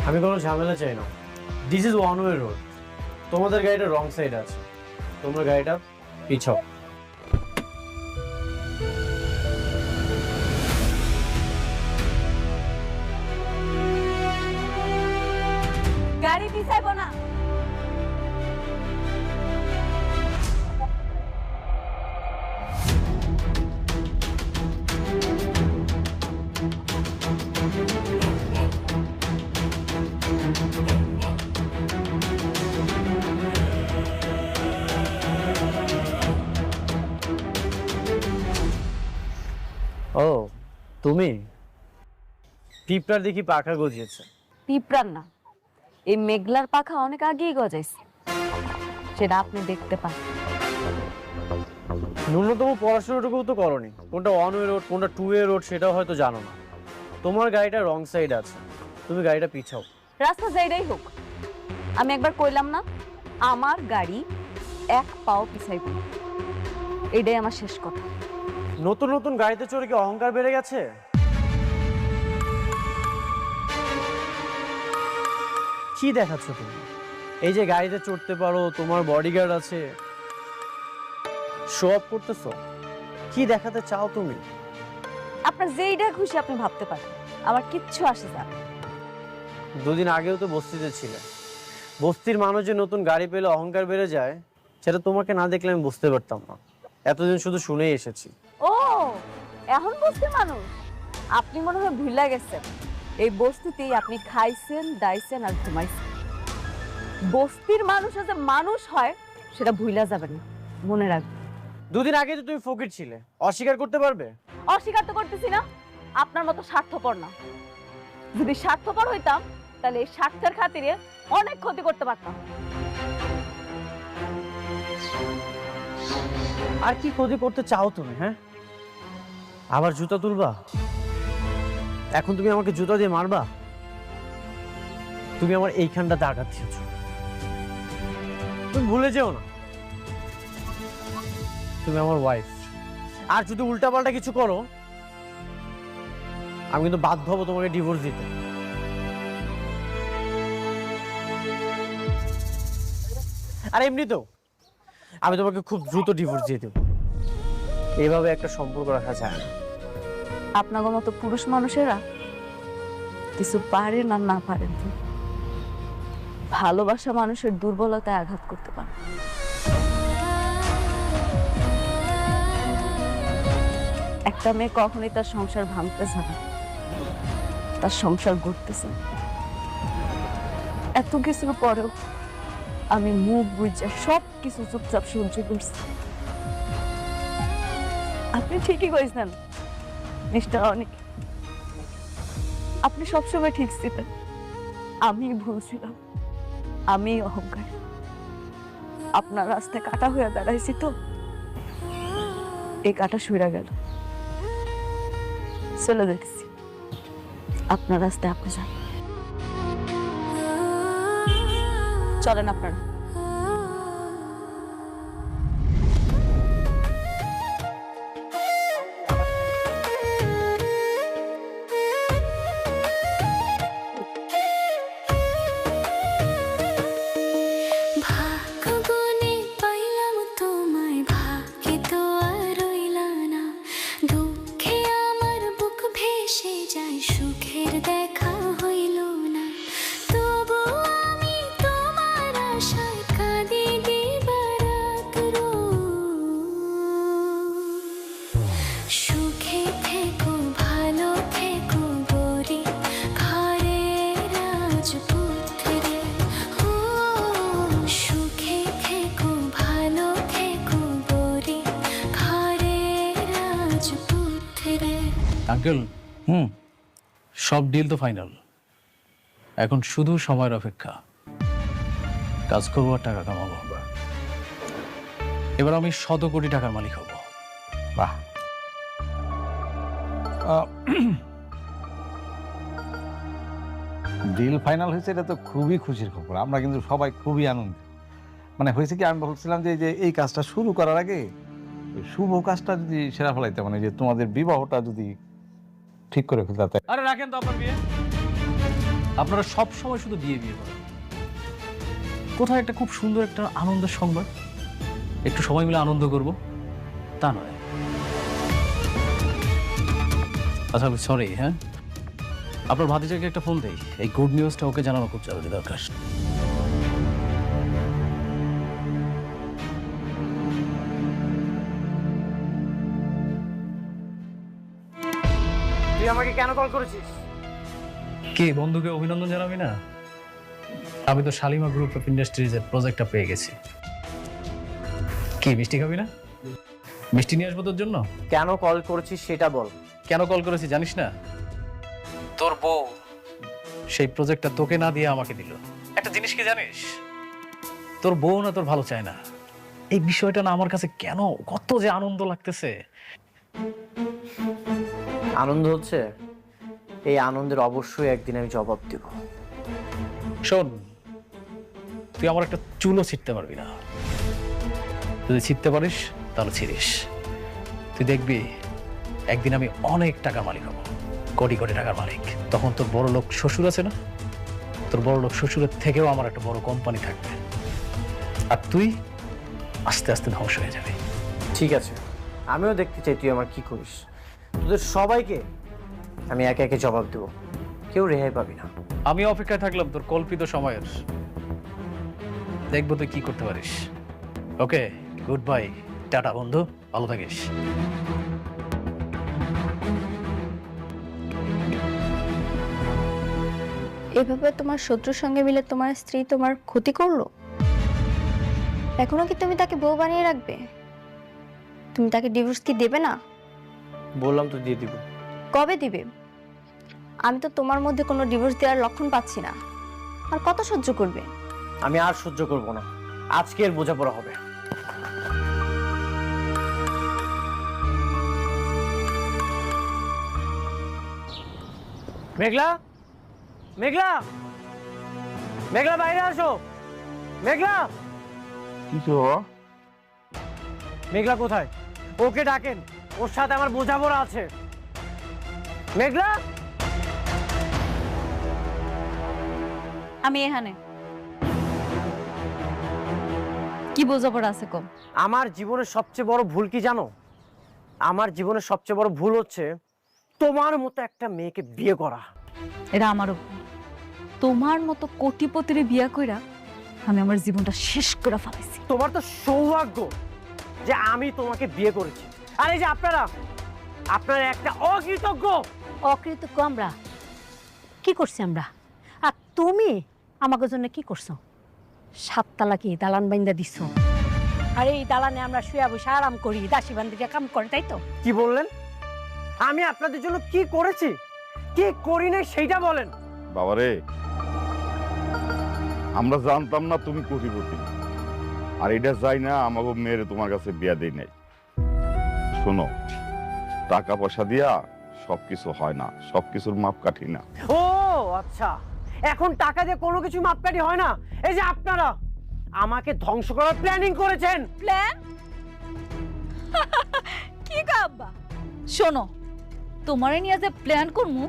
আমি কোনো ঝামেলা চাই না। This is one way road. তোমাদের গাড়িটা রং সাইডে আছে, তোমরা গাড়িটা পিছাও। গাড়ি পিছাইবো না। ও তুমি, পিঁপড়ার দেখি পাখা গজিয়েছে। পিঁপড়ার না, এই মেঘলার পাখা অনেক আগেই গজাইছে, সেটা আপনি দেখতে পান। ন্যূনতম পড়াশোনাটুকু তো করনি। কোনটা ওয়ান ওয়ে রোড কোনটা টু ওয়ে রোড সেটাও হয়তো জানো না। তোমার গাড়িটা রং সাইড আছে, তুমি গাড়িটা পিছাও। রাস্তা যেটাই হোক, আমি একবার কইলাম না আমার গাড়ি এক পাও পিছাইব না, এটাই আমার শেষ কথা। নতুন নতুন গাড়িতে চড়ে কি অহংকার বেড়ে গেছে? কি দেখাচ্ছ তুমি? এই যে গাড়িতে চড়তে পারো, তোমার বডিগার্ড আছে, শো অফ করতেছো? কি দেখাতে চাও তুমি? আপনার যেইটা খুশি আপনি ভাবতে পারেন, আমার কিচ্ছু আসে যায় না। দুদিন আগেও তো বস্তিতে ছিলে। বস্তির মানুষ যে নতুন গাড়ি পেলে অহংকার বেড়ে যায়, সেটা তোমাকে না দেখলে আমি বুঝতে পারতাম না। এতদিন শুধু শুনেই এসেছি। ও এখন বস্তির মানুষ? আপনি মনে হয় ভুলে গেছেন, এই বস্তিতেই আপনি খাইছেন, দাইছেন আর ঘুমাইছেন। বস্তির মানুষ যে মানুষ হয় সেটা ভুলা যাবেন না, মনে রাখবেন। দুদিন আগে তো তুমি ফকির ছিলে, অস্বীকার করতে পারবে? অস্বীকার তো করতেছি না, আপনার মতো স্বার্থপর না। যদি স্বার্থপর হইতাম তাহলে এই স্বার্থের খাতিরে অনেক ক্ষতি করতে পারতাম। আর কি ক্ষতি করতে চাও তুমি? হ্যাঁ, আবার জুতা তুলবা? এখন তুমি আমাকে জুতা দিয়ে মারবা? তুমি আমার এইখানটাতে আঘাত দিয়েছো, তুমি ভুলে যেও না তুমি আমার ওয়াইফ। আর যদি উল্টাপাল্টা কিছু করো, আমি কিন্তু বাধ্য হবো তোমাকে ডিভোর্স দিতে। আর এমনিতেও আমি তোমাকে খুব দ্রুত ডিভোর্স দিয়ে দেবো। এইভাবে একটা সম্পর্ক রাখা যায় না। আপনার মতো পুরুষ মানুষেরা কিছু পারেন আর না পারেন, ভালোবাসা মানুষের দুর্বলতায় আঘাত করতে পারে। একটা মেয়ে কখনোই তার সংসার ভাঙতেছে না, তার সংসার গড়তেছে। এত কিছুর পরেও আমি মুখ বুঝে সব কিছু চুপচাপ সহ্য করছি। আপনি ঠিকই কইছেন মিস্টার অনিক, আপনি সবসময় ঠিক ছিলেন, আমি ভুল ছিলাম, আমি অহংকার। আপনার রাস্তায় কাটা হয়ে দাঁড়াইছি তো, এই কাটা সইরা গেল, চলে দেখছি। আপনার রাস্তায় আপনি যান, চলেন আপনারা। আঙ্কেল, সব ডিল তো ফাইনাল, এখন শুধু সময়ের অপেক্ষা। কাজ করবো আর টাকা কামাবো। এবার আমি 100 কোটি টাকার মালিক হব। বাহ, ডিল ফাইনাল হয়েছে, এটা তো খুবই খুশির খবর। আমরা কিন্তু সবাই খুবই আনন্দিত। মানে হয়েছে কি, আমি বলছিলাম যে এই কাজটা শুরু করার আগে শুভ কাজটা যদি সেরা ফেলাইতে, মানে যে তোমাদের বিবাহটা যদি ঠিক করে ফেলতে। আরে রাখেন তো আপনার বিয়ে। আপনারা সব সময় শুধু বিয়ে বিয়ে করেন। কোথায় একটা খুব সুন্দর একটা আনন্দের সংবাদ, একটু সময় মিলে আনন্দ করব, তা নয়। আচ্ছা আমি সরি, হ্যাঁ আপনার ভাতিজাকে একটা ফোন দেই, এই গুড নিউজটা ওকে জানানো খুব জরুরি দরকার। তুই আমাকে কেন কল করেছিস? কে বন্ধুকে অভিনন্দন জানাবি না? আমি তো শালিমা গ্রুপ অফ ইন্ডাস্ট্রিজের প্রজেক্টটা পেয়ে গেছি। কি মিষ্টি খাবি না? মিষ্টি নিয়ে আসবো তোর জন্য। কেন কল করেছিস সেটা বল। কেন কল করেছি জানিস না? তোর বউ সেই প্রজেক্টটা তোকে না দিয়ে আমাকে দিল। একটা জিনিস কি জানিস, তোর বউ না তোর ভালো চায় না। এই বিষয়টা না আমার কাছে কেন কত যে আনন্দ লাগতেছে। আনন্দ হচ্ছে, এই আনন্দের অবশ্যই একদিন আমি জবাব দেব। শোন, তুই আমার একটা চুলও ছিটতে পারবি না। যদি ছিটতে পারিস তাহলে ছিড়িস। তুই দেখবি একদিন আমি অনেক টাকার মালিক হব, কোটি কোটি টাকার মালিক। তখন তোর বড় লোক শ্বশুর আছে না, তোর বড় লোক শ্বশুরের থেকেও আমার একটা বড় কোম্পানি থাকবে, আর তুই আস্তে আস্তে ধ্বংস হয়ে যাবে। ঠিক আছে, আমিও দেখতে চাই তুই আমার কি করিস। তোদের সবাইকে আমি একে একে জবাব দেব, কেউ রেহাই পাবি না। আমি অপেক্ষায় থাকলাম তোর কল্পিত সময়ের, দেখবো তুই কি করতে পারিস। ওকে, গুড বাই, টাটা বন্ধু, ভালো থাকিস। এভাবে তোমার শত্রুর সঙ্গে মিলে তোমার স্ত্রী তোমার ক্ষতি করলো, এখনো কি তুমি তাকে বউ বানিয়ে রাখবে? তুমি তাকে ডিভোর্স কি দেবে না? বললাম তো দিয়ে দিব। কবে দিবে? আমি তো তোমার মধ্যে কোনো ডিভোর্স দেওয়ার লক্ষণ পাচ্ছি না। আর কত সহ্য করবে? আমি আর সহ্য করব না, আজকের বোঝাপড়া হবে। মেঘলা, মেঘলা, মেঘলা বাইরে আসো। মেঘলা, কিছু বাবা? মেঘলা কোথায়? ওকে ডাকেন, ওর সাথে আমার বোঝাপড়া আছে। মেঘলা, আমি এখানে। কি বোঝাপড়া আছে কম? আমার জীবনের সবচেয়ে বড় ভুল কি জানো? আমার জীবনের সবচেয়ে বড় ভুল হচ্ছে তোমার মতো একটা মেয়েকে বিয়ে করা। এটা আমারও ভুল। তোমার মতো কোটিপতির বিয়া কইরা আমি আমার জীবনটা শেষ করে ফেলাইছি। তোমার তো সৌভাগ্য যে আমি তোমাকে বিয়ে করেছি, আর এই যে আপনারা একটা অকৃতজ্ঞ। অকৃতজ্ঞ আমরা? কি করছি আমরা? আর তুমি আমাকে জন্য কি করছো? 7 তালা কি দালান বাইন্দা দিছ? আর এই দালানে আমরা শুয়ে বসে আরাম করি, দাসী বান্দিকে কাম করে, তাই তো? কি বললেন? আমি আপনাদের জন্য কি করেছি, কি করি নাই সেইটা বলেন। বাবারে, আমরা জানতাম না তুমি কোটিপতি, আর এটা যাই না আমাকে মেয়েরে তোমার কাছে বিয়া দেই নাই। শোনো, টাকা পয়সা দিয়া সবকিছু হয় না, সবকিছুর মাপকাঠি না। ও আচ্ছা, এখন টাকা দিয়ে কোনো কিছু মাপকাঠি হয় না। এই যে আপনারা আমাকে ধ্বংস করার প্ল্যানিং করেছেন। প্ল্যান? কি গাব্বা? শোনো, তোমারে নিয়ে যে প্ল্যান করমু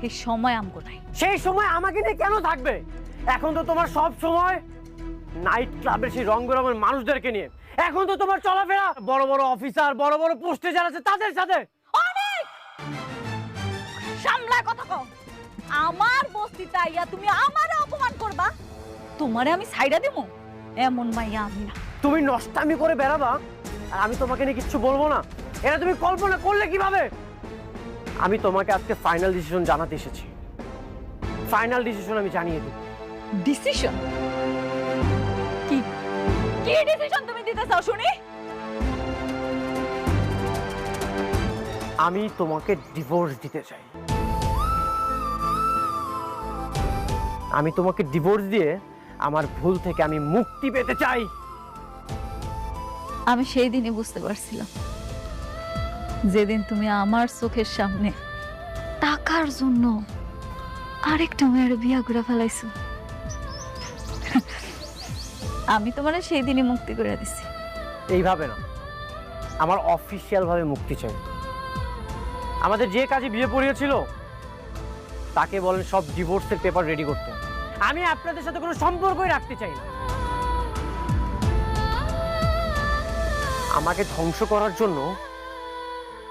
এই সময় আমগো নাই। সেই সময় আমাকে নিয়ে কেন থাকবে? এখন তো তোমার সব সময় নাইট ক্লাবের সেই রং বেরঙের মানুষদেরকে নিয়ে। এখন তো তোমার চলাফেরা বড় বড় অফিসার, বড় বড় পোস্টে যারা আছে তাদের সাথে। অনেক সামলা কথা কও। আমার বস্তিতে আইয়া তুমি আমারে অপমান করবা? তোমারে আমি সাইডা দেবো? এমন মাইয়া আমি না। তুমি নষ্টামি করে বেড়াবা আর আমি তোমাকে নিয়ে কিচ্ছু বলবো না, এটা তুমি কল্পনা করলে কিভাবে? আমি তোমাকে আজকে ফাইনাল ডিসিশন জানাতে এসেছি। ফাইনাল ডিসিশন আমি জানিয়ে দিই। ডিসিশন? কি কি ডিসিশন তুমি দিতে চাও শুনি? আমি তোমাকে ডিভোর্স দিতে চাই। আমি তোমাকে ডিভোর্স দিয়ে আমার ভুল থেকে আমি মুক্তি পেতে চাই। আমি সেই দিনই বুঝতে পারছিলাম, যেদিন তুমি আমার চোখের সামনে টাকার জন্য আরেকটা মেয়ের বিয়া করে ফেলাইছো। আমি তোমার সেই দিনই মুক্তি করে দিছি। এইভাবে না, আমার অফিসিয়াল ভাবে মুক্তি চাই। আমাদের যে কাজে বিয়ে পড়িয়েছিল তাকে বলেন সব ডিভোর্সের পেপার রেডি করতে। আমি আপনাদের সাথে কোনো সম্পর্কই রাখতে চাই না। আমাকে ধ্বংস করার জন্য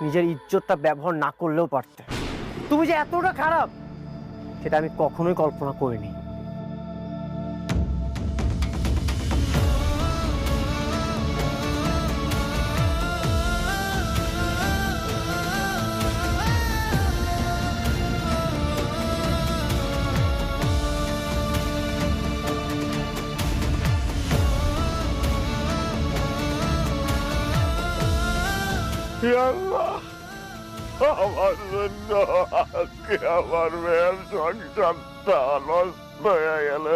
নিজের ইজ্জতটা ব্যবহার না করলেও পারতে। তুমি যে এতটা খারাপ সেটা আমি কখনোই কল্পনা করিনি। আমার জন্য আজকে আমার মেয়ের সংসারটা নষ্ট হয়ে গেল।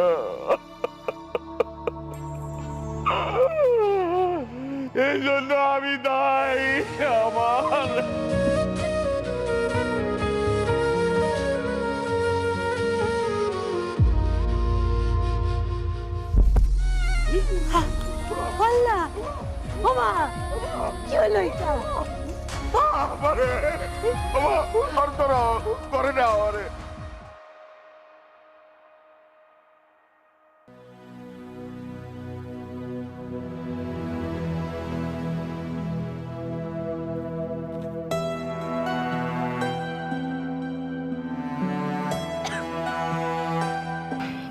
এই জন্য আমি দায়ী। আমার আল্লাহ বাবা কি হলো এটা? আমারে করে না আমারে।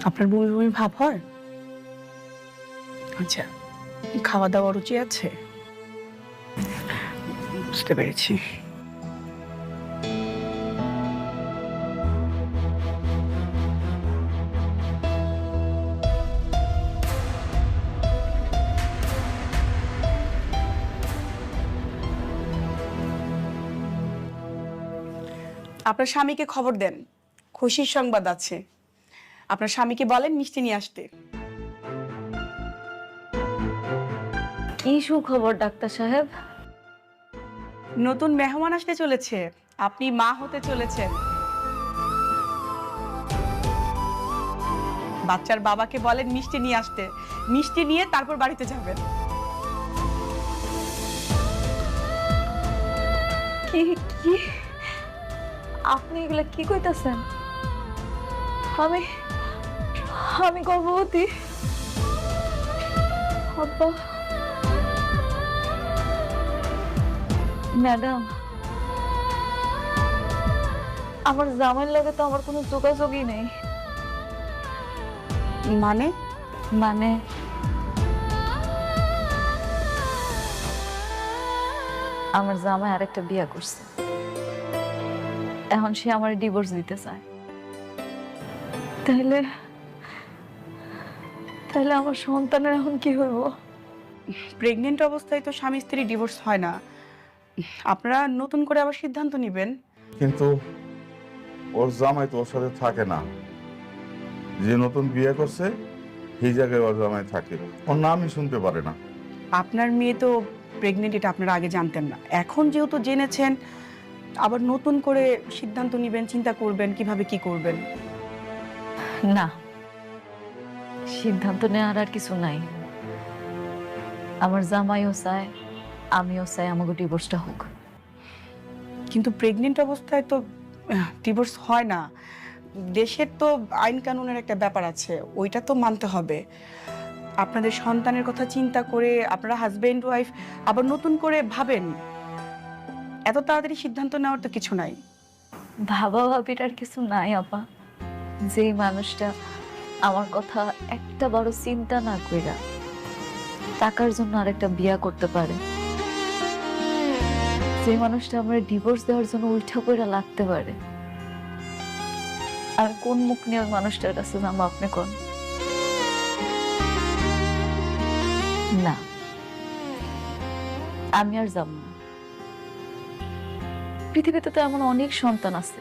আপনার বমি বমি ভাব হয়? আচ্ছা, খাওয়া দাওয়া রুচি আছে? বুঝতে পেরেছি। আপনার স্বামীকে খবর দেন, খুশির সংবাদ আছে। আপনার স্বামীকে বলেন মিষ্টি নিয়ে আসতে। কি সুখবর ডাক্তার সাহেব? নতুন মেহমান আসতে চলেছে, আপনি মা হতে চলেছেন। বাচ্চার বাবাকে বলেন মিষ্টি নিয়ে আসতে, মিষ্টি নিয়ে তারপর বাড়িতে যাবেন। কি কি আপনি এগুলা কি কইতাছেন? আমি আমি গর্ভবতী? আব্বা, ম্যাডাম, আমার জামাইয়ের লাগে তো আমার কোনো যোগাযোগই নেই। মানে? মানে আমার জামাই আরেকটা বিয়ে করছে, এখন সে আমার ডিভোর্স দিতে চায়। তাহলে তাহলে আমার সন্তানের এখন কি হইব? প্রেগনেন্ট অবস্থায় তো স্বামী স্ত্রী ডিভোর্স হয় না, আপনারা নতুন করে আবার সিদ্ধান্ত নেবেন। কিন্তু ওর জামাই তো ওর সাথে থাকে না, যে নতুন বিয়ে করছে সেই জায়গায় ওর জামাই থাকে, ওর নামই শুনতে পারে না। আপনার মেয়ে তো প্রেগনেন্ট, এটা আপনারা আগে জানতেন না, এখন যেহেতু জেনেছেন আবার নতুন করে সিদ্ধান্ত নেবেন, চিন্তা করবেন কিভাবে কি করবেন। না, সিদ্ধান্ত নেওয়ার আর কিছু নাই। আমার জামাইও চায়, আমিও চাই আমাকে ডিভোর্সটা হোক। কিন্তু প্রেগনেন্ট অবস্থায় তো ডিভোর্স হয় না, দেশের তো আইন কানুনের একটা ব্যাপার আছে, ওইটা তো মানতে হবে। আপনাদের সন্তানের কথা চিন্তা করে আপনারা হাজবেন্ড ওয়াইফ আবার নতুন করে ভাবেন, এত তাড়াতাড়ি সিদ্ধান্ত নেওয়ার তো কিছু নাই। ভাবা ভাবির আর কিছু নাই আপা। যে মানুষটা আমার কথা একটা বড় চিন্তা না কইরা টাকার জন্য আরেকটা বিয়া করতে পারে, যে মানুষটা আমার ডিভোর্স দেওয়ার জন্য উল্টা কইরা লাগতে পারে, আমি কোন মুখ নিয়ে ওই মানুষটার কাছে যাবো আপনি কোন? না, আমি আর যাব না। পৃথিবীতে তো এমন অনেক সন্তান আছে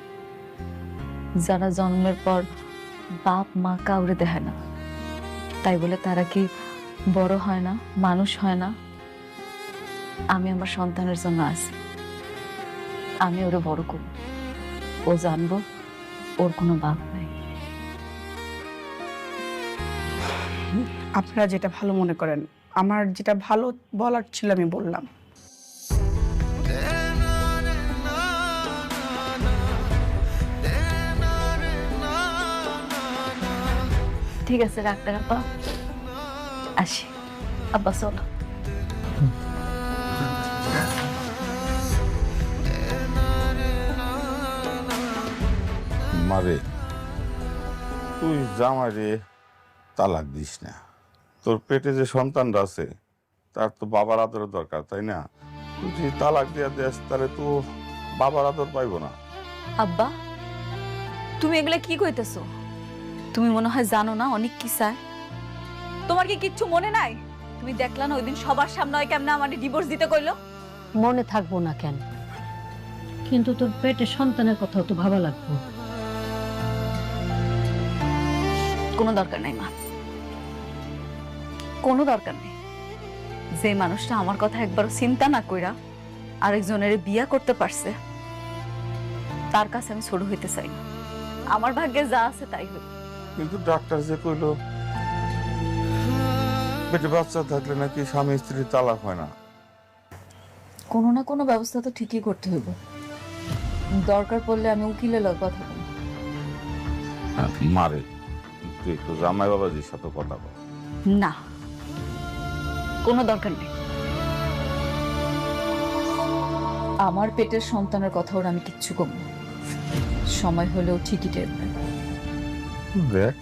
যারা জন্মের পর বাপ মা কাউরে দেখে না, তাই বলে তারা কি বড় হয় না, মানুষ হয় না? আমি আমার সন্তানের জন্য আছি, আমি ওরে বড় করব, ও জানবো ওর কোনো বাপ নাই। আপনারা যেটা ভালো মনে করেন, আমার যেটা ভালো বলার ছিল আমি বললাম। ঠিক আছে ডাক্তার আপা, আসি। আব্বা চলো। মারে তুই জামাইরে তালাক দিস না। তোর পেটে যে সন্তানরা আছে তার তো বাবার আদরের দরকার, তাই না? তুই যদি তালাক দিয়া দেস তাহলে তো বাবার আদর পাইব না। আব্বা, তুমি এগুলা কি কইতেছো? তুমি মনে হয় জানো না অনেক কি চায়। তোমার কি কিচ্ছু মনে নাই? তুমি দেখলা না ওইদিন সবার সামনে হয় কেমনে আমাকে ডিভোর্স দিতে কইলো? মনে থাকবো না কেন, কিন্তু তোর পেটে সন্তানের কথাও তো ভাবা লাগবে। কোনো দরকার নাই মা, কোনো দরকার নেই। যে মানুষটা আমার কথা একবারও চিন্তা না কইরা আরেকজনের বিয়া করতে পারছে, তার কাছে আমি ছোট হইতে চাই না। আমার ভাগ্যে যা আছে তাই হই। কিন্তু ডাক্তার যে কইলো পেটে বাচ্চা থাকলে নাকি স্বামী স্ত্রী তালাক হয় না। কোনো না কোনো ব্যবস্থা তো ঠিকই করতে হইব। দরকার পড়লে আমি উকিলের লগে কথা বলবো। মারে তুই একটু জামাই বাবাজির সাথে কথা বল। না, কোনো দরকার নেই। আমার পেটের সন্তানের কথা ওরা আমি কিচ্ছু কম না। সময় হলেও ঠিকই টের পাই। দেখ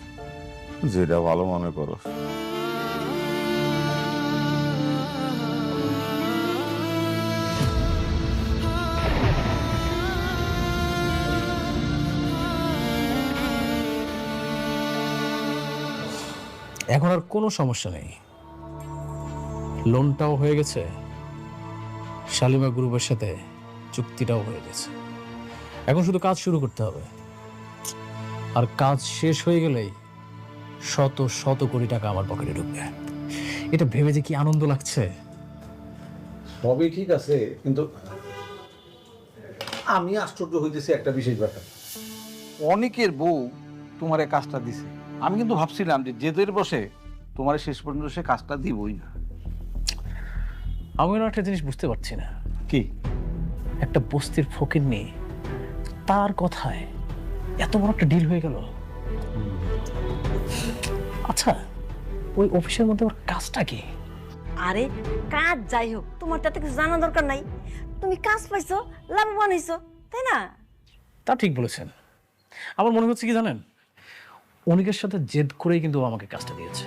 যেটা ভালো মনে করো। এখন আর কোনো সমস্যা নেই, লোনটাও হয়ে গেছে, শালিমা গ্রুপের সাথে চুক্তিটাও হয়ে গেছে। এখন শুধু কাজ শুরু করতে হবে, আর কাজ শেষ হয়ে গেলেই শত শত কোটি টাকা আমার পকেটে ঢুকবে। এটা ভেবে যে কি আনন্দ লাগছে। সবই ঠিক আছে, কিন্তু আমি আশ্চর্য হইতেছি একটা বিশেষ ব্যাপার। অনেকের বউ তোমার এই কাজটা দিছে, আমি কিন্তু ভাবছিলাম যে জেদের বসে তোমার শেষ পর্যন্ত সে কাজটা দিবই না। আমি একটা জিনিস বুঝতে পারছি না, কি একটা বস্তির ফকির নিয়ে তার কথায় এত বড় একটা ডিল হয়ে গেল। আচ্ছা, ওই অফিসের মধ্যে ওর কাজটা কি? আরে কাজ যাই হোক, তোমার তাতে কিছু জানা দরকার নাই। তুমি কাজ পাইছো, লাভবান হইছো, তাই না? তা ঠিক বলেছেন। আমার মনে হচ্ছে কি জানেন, অনিকের সাথে জেদ করেই কিন্তু ও আমাকে কাজটা দিয়েছে,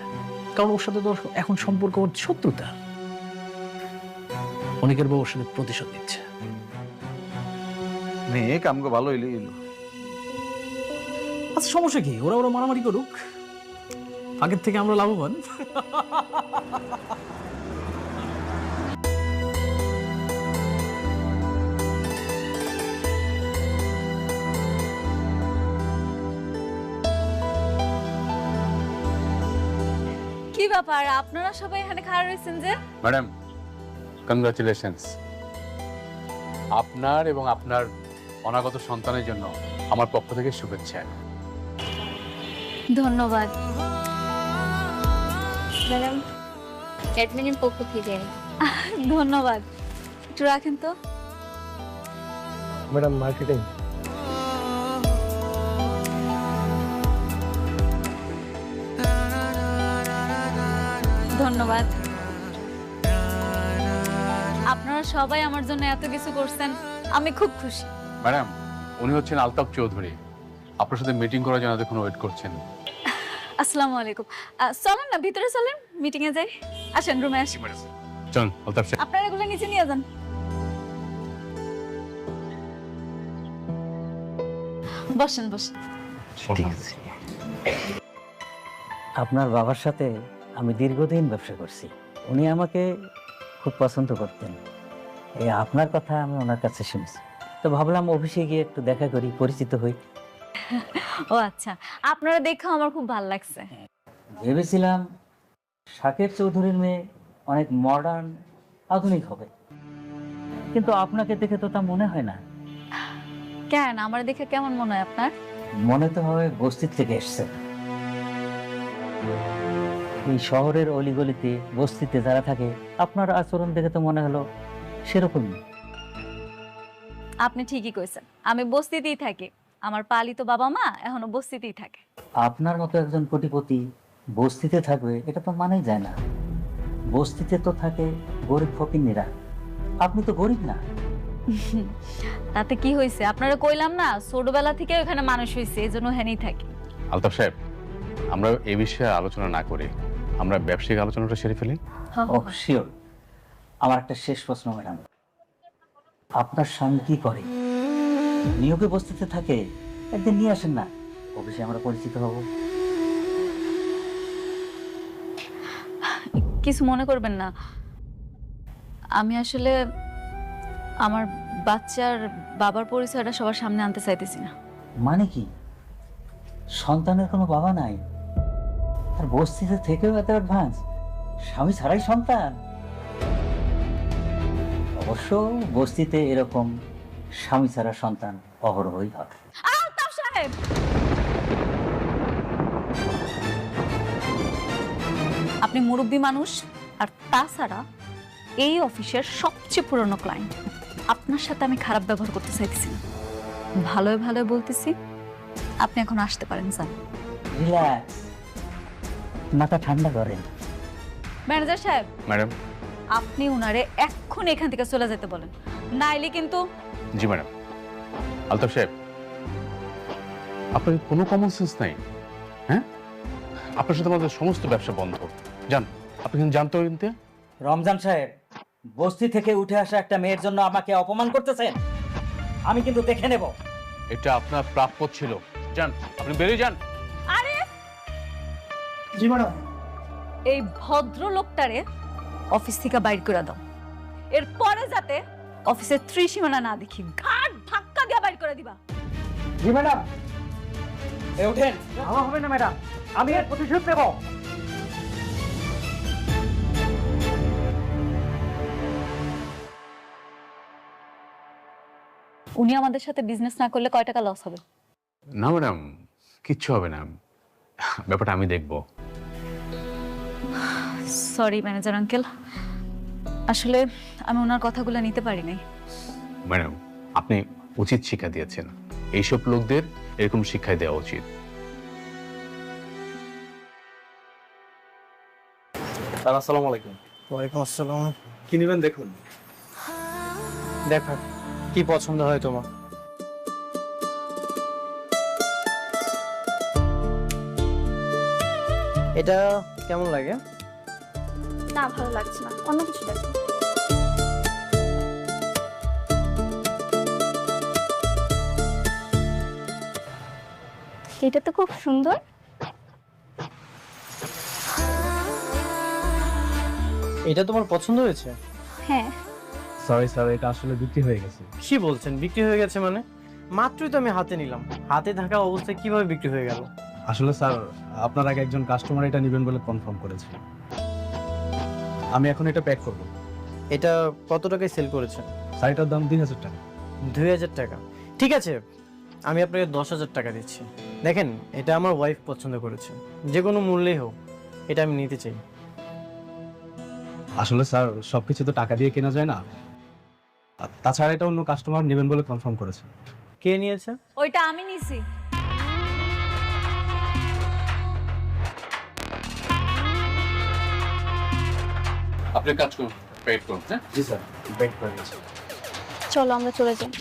কারণ ওর সাথে তো এখন সম্পর্ক ওর শত্রুতা। অনিকের বউ ওর সাথে প্রতিশোধ নিচ্ছে। মেয়ে কামকে ভালো হইলে এলো। আচ্ছা সমস্যা কি, ওরা ওরা মারামারি করুক, আগের থেকে আমরা লাভবান। কি ব্যাপার, আপনারা সবাই এখানে খাড়া রয়েছেন যে? Madam, congratulations. আপনার এবং আপনার অনাগত সন্তানের জন্য আমার পক্ষ থেকে শুভেচ্ছা। ধন্যবাদ ম্যাডাম, অ্যাডমিনের পক্ষ থেকে। ধন্যবাদ। একটু রাখেন তো। Madam marketing. ধন্যবাদ। আপনারা সবাই আমার জন্য এত কিছু করছেন, আমি খুব খুশি। ম্যাডাম, উনি হচ্ছেন আলতাফ চৌধুরী, আপনার সাথে মিটিং করার জন্য এতক্ষণ ওয়েট করছেন। আসসালামু আলাইকুম। চলেন না ভিতরে চলেন, মিটিং এ যাই। আসেন রুমে আসেন। চল আলতাফ সাহেব। আপনারা এগুলো নিচে নিয়ে যান। বসেন বসেন। ঠিক আছে। আপনার বাবার সাথে আমি দীর্ঘদিন ব্যবসা করছি, উনি আমাকে খুব পছন্দ করতেন। এই আপনার কথা আমি ওনার কাছে শুনেছি, তো ভাবলাম অফিসে গিয়ে একটু দেখা করি, পরিচিত হই। ও আচ্ছা, আপনারা দেখে আমার খুব ভালো লাগছে। ভেবেছিলাম শাকের চৌধুরীর মেয়ে অনেক মডার্ন আধুনিক হবে, কিন্তু আপনাকে দেখে তো তা মনে হয় না। কেন, আমার দেখে কেমন মনে হয় আপনার? মনে তো হয় বস্তির থেকে এসছে। এই শহরের অলিগলিতে বস্তিতে যারা থাকে, আপনার আচরণ দেখে তো মনে হলো সেরকমই। আপনি ঠিকই কইছেন, আমি বস্তিতেই থাকি। আমার পালিত বাবা মা এখনো বস্তিতেই থাকে। আপনার মতো একজন কোটিপতি বস্তিতে থাকবে এটা তো মানেই যায় না। বস্তিতে তো থাকে গরিব ফকিন্নিরা, আপনি তো গরিব না। তাতে কি হয়েছে? আপনারা কইলাম না ছোটবেলা থেকে ওখানে মানুষ হয়েছে, এই জন্য হেনেই থাকি। আলতাফ সাহেব, আমরা এই বিষয়ে আলোচনা না করে আমরা ব্যবসায়িক আলোচনাটা সেরে ফেলি। শিওর। আমার একটা শেষ প্রশ্ন ম্যাডাম, আপনার স্বামী কি করে? নিয়োগে বস্তিতে থাকে, একদিন নিয়ে আসেন না, অফিসে আমরা পরিচিত হব। কিছু মনে করবেন না, আমি আসলে আমার বাচ্চার বাবার পরিচয়টা সবার সামনে আনতে চাইতেছি না। মানে কি, সন্তানের কোনো বাবা নাই আর বস্তিতে থেকেও এত অ্যাডভান্স? স্বামী ছাড়াই সন্তান? অবশ্য বস্তিতে এরকম স্বামী ছাড়া সন্তান অহরহই হয়। আলতাফ সাহেব, আপনি মুরব্বী মানুষ, আর তাছাড়া এই অফিসের সবচেয়ে পুরনো ক্লায়েন্ট। আপনার সাথে আমি খারাপ ব্যবহার করতে চাইতেছি না, ভালোই ভালোই বলতেছি। আপনি এখন আসতে পারেন স্যার। রিল্যাক্স, মাথা ঠান্ডা করেন। ম্যানেজার সাহেব, ম্যাডাম। আপনি উনারে এক্ষুনি এখান থেকে চলে যেতে বলেন, নাইলে কিন্তু। জি ম্যাডাম। আলতাফ সাহেব, আপনার কোনো কমন সেন্স নাই? হ্যাঁ, আপনার সাথে আমাদের সমস্ত ব্যবসা বন্ধ। যান, আপনি কিন্তু জানতে কিনতে। রমজান সাহেব, বস্তি থেকে উঠে আসা একটা মেয়ের জন্য আমাকে অপমান করতেছেন, আমি কিন্তু দেখে নেব। এটা আপনার প্রাপ্য ছিল। যান, আপনি বেরিয়ে যান। আরে জি ম্যাডাম। এই ভদ্রলোকটারে অফিস থেকে বাইর করে দাও, এরপরে যাতে অফিসের ত্রিসীমানা না দেখি, ঘাট ধাক্কা দিয়ে বাইর করে দিবা। জি ম্যাডাম। এ ওঠেন। আমার হবে না ম্যাডাম, আমি এর প্রতিশোধ নেব। উনি আমাদের সাথে বিজনেস না করলে কয় টাকা লস হবে? না ম্যাডাম, কিচ্ছু হবে না, ব্যাপারটা আমি দেখব। সরি ম্যানেজার আঙ্কেল, আসলে আমি ওনার কথাগুলো নিতে পারি নাই। ম্যাডাম, আপনি উচিত শিক্ষা দিয়েছেন, এইসব লোকদের এরকম শিক্ষাই দেওয়া উচিত। স্যার আসসালামু আলাইকুম। ওয়ালাইকুম আসসালাম। কি নেবেন দেখুন। দেখা কি পছন্দ হয় তোমার? এটা কেমন লাগে? না ভালো লাগছে না, অন্য কিছু দেখো। এটা তো খুব সুন্দর। এটা তোমার পছন্দ হয়েছে? হ্যাঁ। সরি স্যার, এটা আসলে বিক্রি হয়ে গেছে। কি বলছেন বিক্রি হয়ে গেছে? মানে মাত্রই তো আমি হাতে নিলাম, হাতে থাকা অবস্থায় কিভাবে বিক্রি হয়ে গেল? আসলে স্যার, আপনার আগে একজন কাস্টমার এটা নেবেন বলে কনফার্ম করেছে। আমি এখন এটা প্যাক করব। এটা কত টাকায় সেল করেছেন? স্যার এটার দাম 2000 টাকা। 2000 টাকা? ঠিক আছে, আমি আপনাকে 10,000 টাকা দিচ্ছি। দেখেন, এটা আমার ওয়াইফ পছন্দ করেছে, যে কোনো মূল্যেই হোক এটা আমি নিতে চাই। আসলে স্যার, সবকিছু তো টাকা দিয়ে কেনা যায় না, আর তাছাড়া এটা অন্য কাস্টমার নেবেন বলে কনফার্ম করেছে। কে নিয়েছে? ওইটা আমি নিছি। আপনি কাজ করুন, পেড করুন। হ্যাঁ জি স্যার, ব্যাক করে দিয়েছি। চলো আমরা চলে যাই।